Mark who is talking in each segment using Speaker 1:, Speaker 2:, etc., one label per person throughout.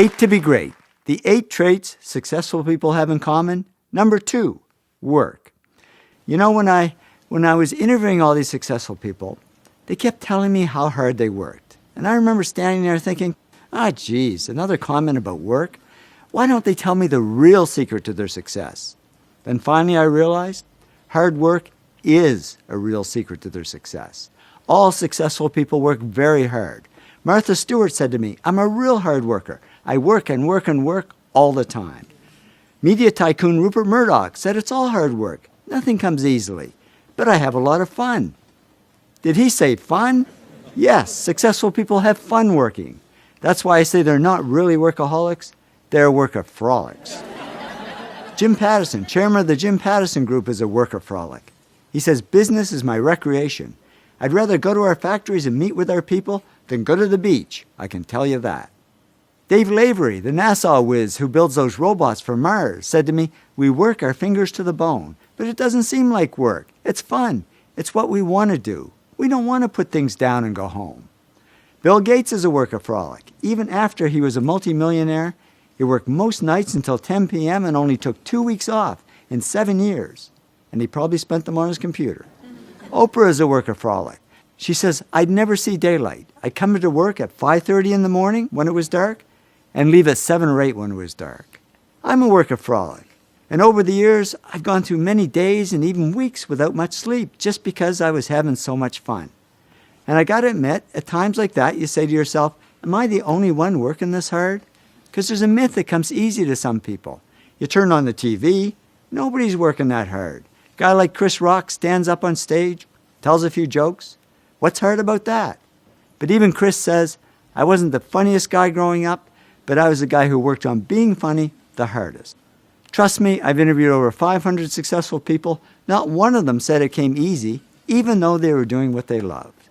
Speaker 1: 8 to be great. The 8 traits successful people have in common. Number 2, work. You know, when I was interviewing all these successful people, they kept telling me how hard they worked. And I remember standing there thinking, geez, another comment about work? Why don't they tell me the real secret to their success? Then finally I realized hard work is a real secret to their success. All successful people work very hard. Martha Stewart said to me, I'm a real hard worker. I work and work and work all the time. Media tycoon Rupert Murdoch said it's all hard work. Nothing comes easily. But I have a lot of fun. Did he say fun? Yes, successful people have fun working. That's why I say they're not really workaholics, they're workaholics. Jim Pattison, chairman of the Jim Pattison Group, is a workaholic. He says, business is my recreation. I'd rather go to our factories and meet with our people than go to the beach, I can tell you that. Dave Lavery, the NASA whiz who builds those robots for Mars, said to me, we work our fingers to the bone, but it doesn't seem like work. It's fun. It's what we want to do. We don't want to put things down and go home. Bill Gates is a workaholic. Even after he was a multimillionaire, he worked most nights until 10 p.m. and only took 2 weeks off in 7 years. And he probably spent them on his computer. Oprah is a workaholic. She says, I'd never see daylight. I'd come into work at 5:30 in the morning when it was dark and leave at 7 or 8 when it was dark. I'm a workaholic. And over the years, I've gone through many days and even weeks without much sleep just because I was having so much fun. And I got to admit, at times like that, you say to yourself, am I the only one working this hard? Because there's a myth that comes easy to some people. You turn on the TV, nobody's working that hard. A guy like Chris Rock stands up on stage, tells a few jokes. What's hard about that? But even Chris says, I wasn't the funniest guy growing up, but I was the guy who worked on being funny the hardest. Trust me, I've interviewed over 500 successful people. Not one of them said it came easy, even though they were doing what they loved.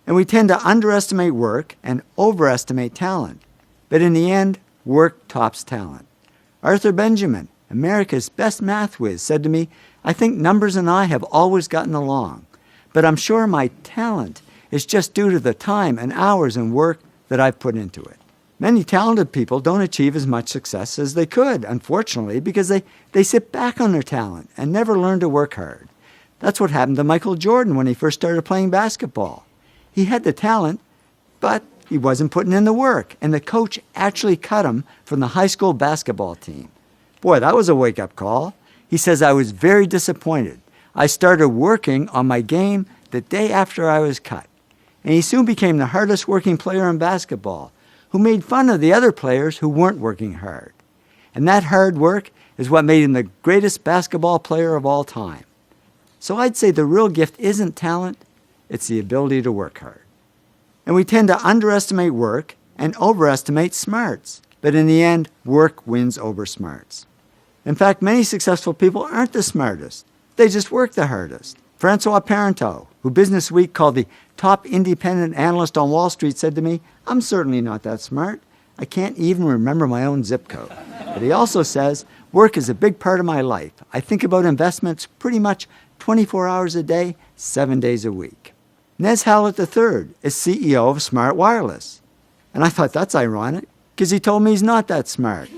Speaker 1: And we tend to underestimate work and overestimate talent. But in the end, work tops talent. Arthur Benjamin, America's best math whiz, said to me, I think numbers and I have always gotten along, but I'm sure my talent is just due to the time and hours and work that I've put into it. Many talented people don't achieve as much success as they could, unfortunately, because they sit back on their talent and never learn to work hard. That's what happened to Michael Jordan when he first started playing basketball. He had the talent, but he wasn't putting in the work, and the coach actually cut him from the high school basketball team. Boy, that was a wake-up call. He says, I was very disappointed. I started working on my game the day after I was cut. And he soon became the hardest working player in basketball, who made fun of the other players who weren't working hard. And that hard work is what made him the greatest basketball player of all time. So I'd say the real gift isn't talent, it's the ability to work hard. And we tend to underestimate work and overestimate smarts. But in the end, work wins over smarts. In fact, many successful people aren't the smartest. They just work the hardest. Francois Parenteau, who Business Week called the top independent analyst on Wall Street, said to me, I'm certainly not that smart. I can't even remember my own zip code. But he also says, work is a big part of my life. I think about investments pretty much 24 hours a day, 7 days a week. Nez Hallett III is CEO of Smart Wireless. And I thought that's ironic, because he told me he's not that smart.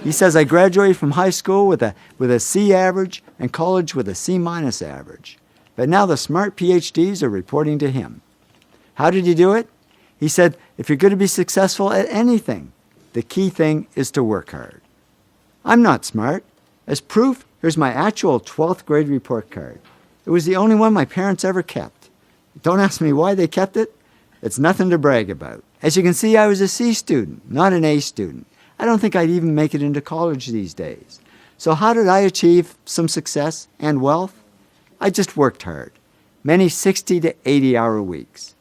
Speaker 1: He says, I graduated from high school with a C average and college with a C- average. But now the smart PhDs are reporting to him. How did he do it? He said, if you're going to be successful at anything, the key thing is to work hard. I'm not smart. As proof, here's my actual 12th grade report card. It was the only one my parents ever kept. Don't ask me why they kept it. It's nothing to brag about. As you can see, I was a C student, not an A student. I don't think I'd even make it into college these days. So how did I achieve some success and wealth? I just worked hard. Many 60 to 80-hour weeks.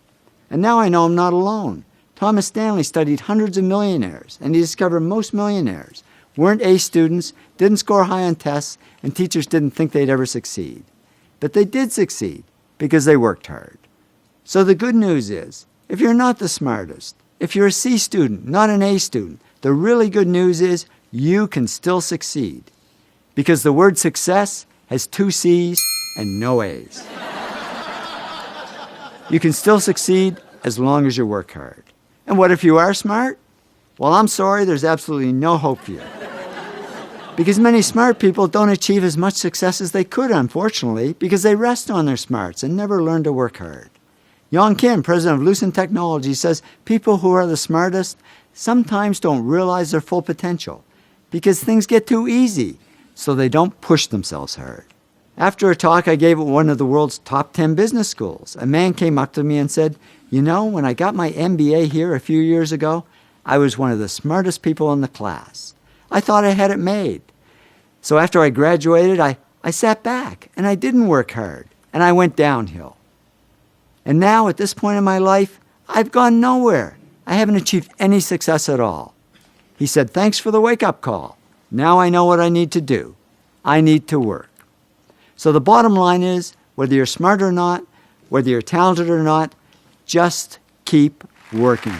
Speaker 1: And now I know I'm not alone. Thomas Stanley studied hundreds of millionaires, and he discovered most millionaires weren't A students, didn't score high on tests, and teachers didn't think they'd ever succeed. But they did succeed because they worked hard. So the good news is, if you're not the smartest, if you're a C student, not an A student, the really good news is you can still succeed. Because the word success has 2 C's and no A's. You can still succeed as long as you work hard. And what if you are smart? Well, I'm sorry, there's absolutely no hope for you. Because many smart people don't achieve as much success as they could, unfortunately, because they rest on their smarts and never learn to work hard. Yong Kim, president of Lucent Technology, says people who are the smartest sometimes don't realize their full potential because things get too easy, so they don't push themselves hard. After a talk I gave at one of the world's top 10 business schools, a man came up to me and said, "You know, when I got my MBA here a few years ago, I was one of the smartest people in the class. I thought I had it made. So after I graduated, I sat back and I didn't work hard and I went downhill. And now at this point in my life, I've gone nowhere. I haven't achieved any success at all." He said, "Thanks for the wake-up call. Now I know what I need to do. I need to work." So the bottom line is, whether you're smart or not, whether you're talented or not, just keep working.